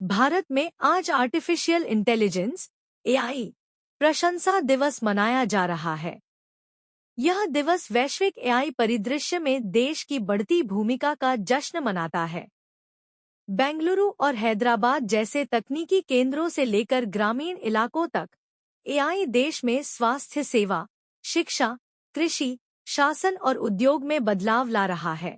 भारत में आज artificial intelligence AI प्रशंसा दिवस मनाया जा रहा है। यह दिवस वैश्विक एआई परिदृश्य में देश की बढ़ती भूमिका का जश्न मनाता है। बेंगलुरु और हैदराबाद जैसे तकनीकी केंद्रों से लेकर ग्रामीण इलाकों तक एआई देश में स्वास्थ्य सेवा, शिक्षा, कृषि, शासन और उद्योग में बदलाव ला रहा है।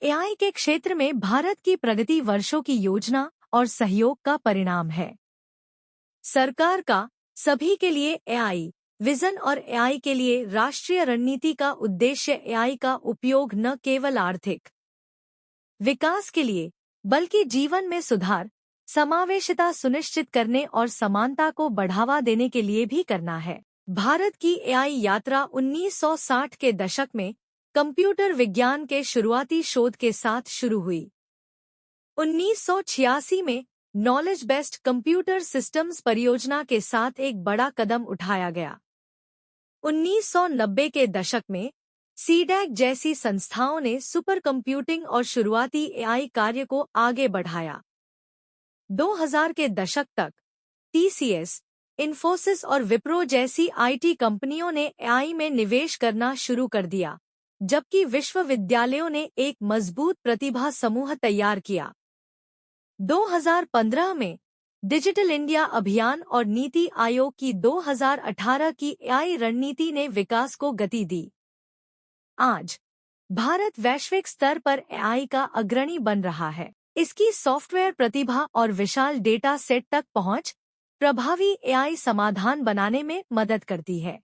एआई के क्षेत्र में भारत की प्रगति वर्षों की योजना और सहयोग का परिणाम है। सरकार का सभी के लिए एआई विजन और एआई के लिए राष्ट्रीय रणनीति का उद्देश्य एआई का उपयोग न केवल आर्थिक विकास के लिए बल्कि जीवन में सुधार, समावेशिता सुनिश्चित करने और समानता को बढ़ावा देने के लिए भी करना है। भारत की एआई यात्रा 1960 के दशक में कंप्यूटर विज्ञान के शुरुआती शोध के साथ शुरू हुई। 1986 में नॉलेज बेस्ड कंप्यूटर सिस्टम्स परियोजना के साथ एक बड़ा कदम उठाया गया। 1990 के दशक में सीडैक जैसी संस्थाओं ने सुपर कंप्यूटिंग और शुरुआती एआई कार्य को आगे बढ़ाया। 2000 के दशक तक टीसीएस, इन्फोसिस और विप्रो जैसी आईटी कंपनियों ने एआई में निवेश करना शुरू कर दिया, जबकि विश्वविद्यालयों ने एक मजबूत प्रतिभा समूह तैयार किया। 2015 में डिजिटल इंडिया अभियान और नीति आयोग की 2018 की एआई रणनीति ने विकास को गति दी। आज भारत वैश्विक स्तर पर एआई का अग्रणी बन रहा है। इसकी सॉफ्टवेयर प्रतिभा और विशाल डेटा सेट तक पहुंच प्रभावी एआई समाधान बनाने में मदद करती है।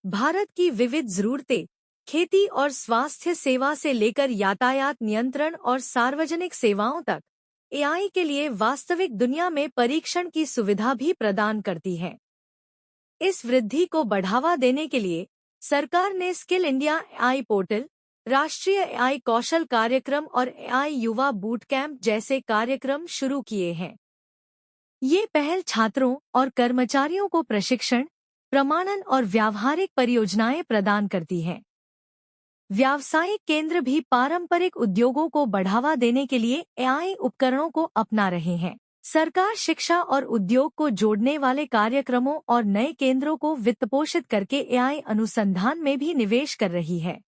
भारत की विविध जरूरतें खेती और स्वास्थ्य सेवा से लेकर यातायात नियंत्रण और सार्वजनिक सेवाओं तक एआई के लिए वास्तविक दुनिया में परीक्षण की सुविधा भी प्रदान करती है। इस वृद्धि को बढ़ावा देने के लिए सरकार ने स्किल इंडिया एआई पोर्टल, राष्ट्रीय एआई कौशल कार्यक्रम और एआई युवा बूट कैंप जैसे कार्यक्रम शुरू किए हैं। ये पहल छात्रों और कर्मचारियों को प्रशिक्षण, प्रमाणन और व्यावहारिक परियोजनाएं प्रदान करती हैं। व्यावसायिक केंद्र भी पारंपरिक उद्योगों को बढ़ावा देने के लिए एआई उपकरणों को अपना रहे हैं। सरकार शिक्षा और उद्योग को जोड़ने वाले कार्यक्रमों और नए केंद्रों को वित्तपोषित करके एआई अनुसंधान में भी निवेश कर रही है।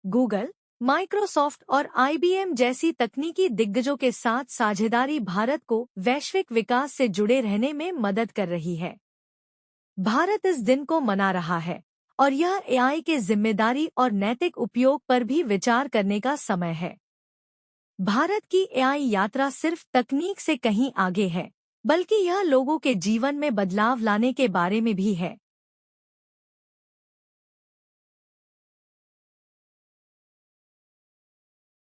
गूगल, माइक्रोसॉफ्ट और आईबीएम जैसी तकनीकी दिग्गजों के साथ साझेदारी भारत को वैश्विक विकास से जुड़े रहने में मदद कर रही है। भारत इस दिन को मना रहा है और यह एआई के जिम्मेदारी और नैतिक उपयोग पर भी विचार करने का समय है। भारत की एआई यात्रा सिर्फ तकनीक से कहीं आगे है, बल्कि यह लोगों के जीवन में बदलाव लाने के बारे में भी है।